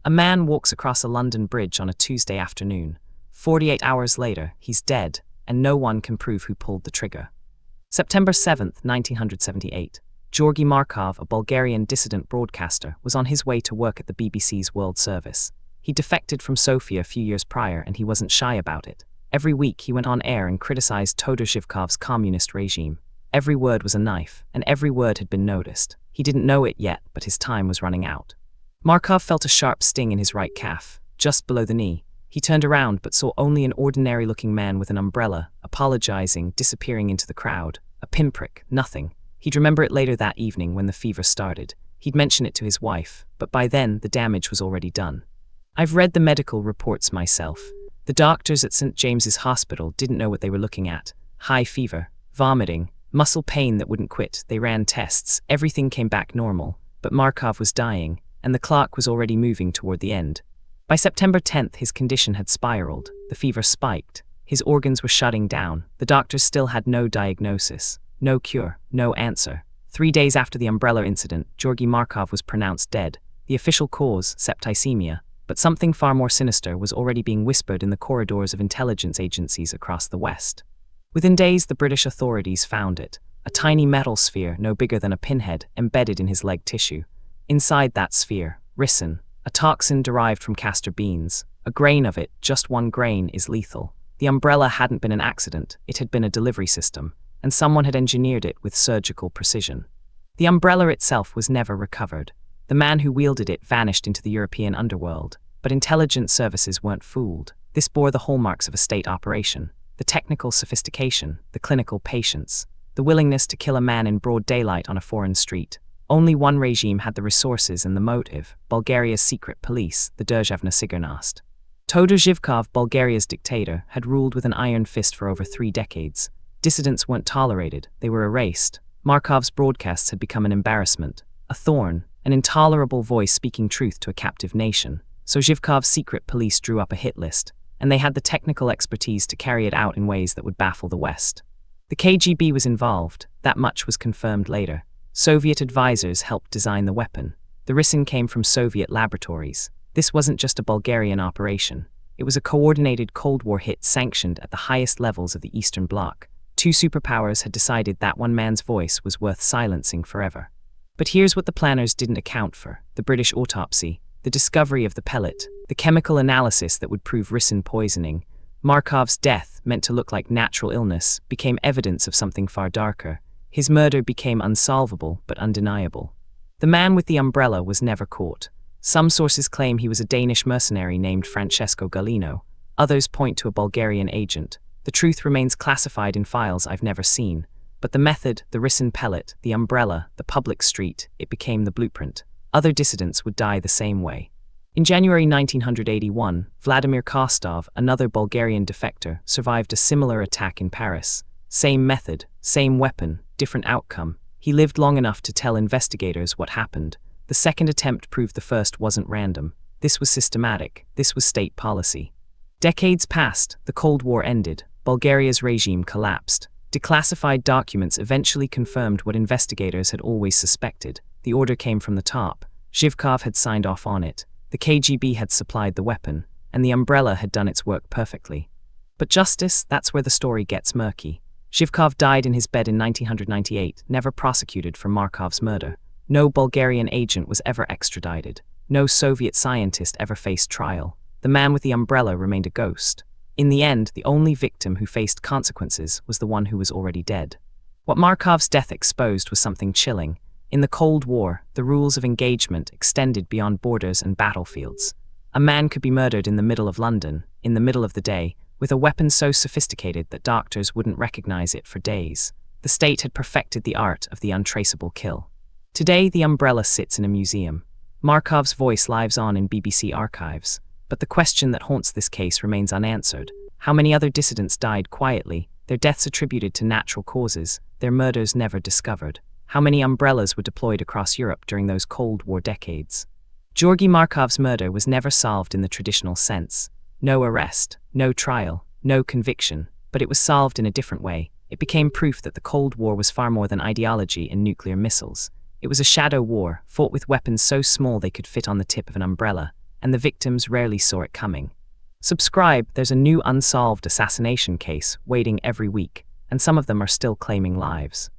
A man walks across a London bridge on a Tuesday afternoon. 48 hours later, he's dead, and no one can prove who pulled the trigger. September 7, 1978. Georgi Markov, a Bulgarian dissident broadcaster, was on his way to work at the BBC's World Service. He defected from Sofia a few years prior, and he wasn't shy about it. Every week he went on air and criticized Todor Zhivkov's communist regime. Every word was a knife, and every word had been noticed. He didn't know it yet, but his time was running out. Markov felt a sharp sting in his right calf, just below the knee. He turned around but saw only an ordinary-looking man with an umbrella, apologizing, disappearing into the crowd. A pinprick, nothing. He'd remember it later that evening when the fever started. He'd mention it to his wife, but by then the damage was already done. I've read the medical reports myself. The doctors at St. James's Hospital didn't know what they were looking at. High fever, vomiting, muscle pain that wouldn't quit. They ran tests, everything came back normal, but Markov was dying, and the clock was already moving toward the end. By September 10th, his condition had spiraled. The fever spiked. His organs were shutting down. The doctors still had no diagnosis, no cure, no answer. 3 days after the umbrella incident, Georgi Markov was pronounced dead. The official cause, septicemia, but something far more sinister was already being whispered in the corridors of intelligence agencies across the West. Within days, the British authorities found it, a tiny metal sphere no bigger than a pinhead embedded in his leg tissue. Inside that sphere, ricin, a toxin derived from castor beans. A grain of it, just one grain, is lethal. The umbrella hadn't been an accident, it had been a delivery system, and someone had engineered it with surgical precision. The umbrella itself was never recovered. The man who wielded it vanished into the European underworld, but intelligence services weren't fooled. This bore the hallmarks of a state operation: the technical sophistication, the clinical patience, the willingness to kill a man in broad daylight on a foreign street. Only one regime had the resources and the motive: Bulgaria's secret police, the Državna sigurnost. Todor Zhivkov, Bulgaria's dictator, had ruled with an iron fist for over 3 decades. Dissidents weren't tolerated, they were erased. Markov's broadcasts had become an embarrassment, a thorn, an intolerable voice speaking truth to a captive nation. So Zhivkov's secret police drew up a hit list, and they had the technical expertise to carry it out in ways that would baffle the West. The KGB was involved, that much was confirmed later. Soviet advisors helped design the weapon. The ricin came from Soviet laboratories. This wasn't just a Bulgarian operation. It was a coordinated Cold War hit sanctioned at the highest levels of the Eastern Bloc. 2 superpowers had decided that one man's voice was worth silencing forever. But here's what the planners didn't account for: the British autopsy, the discovery of the pellet, the chemical analysis that would prove ricin poisoning. Markov's death, meant to look like natural illness, became evidence of something far darker. His murder became unsolvable but undeniable. The man with the umbrella was never caught. Some sources claim he was a Danish mercenary named Francesco Galino. Others point to a Bulgarian agent. The truth remains classified in files I've never seen. But the method, the ricin pellet, the umbrella, the public street, it became the blueprint. Other dissidents would die the same way. In January 1981, Vladimir Kostov, another Bulgarian defector, survived a similar attack in Paris. Same method, same weapon, different outcome. He lived long enough to tell investigators what happened. The second attempt proved the first wasn't random. This was systematic. This was state policy. Decades passed, the Cold War ended, Bulgaria's regime collapsed. Declassified documents eventually confirmed what investigators had always suspected. The order came from the top. Zhivkov had signed off on it. The KGB had supplied the weapon, and the umbrella had done its work perfectly. But justice, that's where the story gets murky. Zhivkov died in his bed in 1998, never prosecuted for Markov's murder. No Bulgarian agent was ever extradited. No Soviet scientist ever faced trial. The man with the umbrella remained a ghost. In the end, the only victim who faced consequences was the one who was already dead. What Markov's death exposed was something chilling. In the Cold War, the rules of engagement extended beyond borders and battlefields. A man could be murdered in the middle of London, in the middle of the day, with a weapon so sophisticated that doctors wouldn't recognize it for days. The state had perfected the art of the untraceable kill. Today, the umbrella sits in a museum. Markov's voice lives on in BBC archives. But the question that haunts this case remains unanswered. How many other dissidents died quietly, their deaths attributed to natural causes, their murders never discovered? How many umbrellas were deployed across Europe during those Cold War decades? Georgi Markov's murder was never solved in the traditional sense. No arrest, no trial, no conviction, but it was solved in a different way. It became proof that the Cold War was far more than ideology and nuclear missiles. It was a shadow war, fought with weapons so small they could fit on the tip of an umbrella. and the victims rarely saw it coming. Subscribe, there's a new unsolved assassination case waiting every week, and some of them are still claiming lives.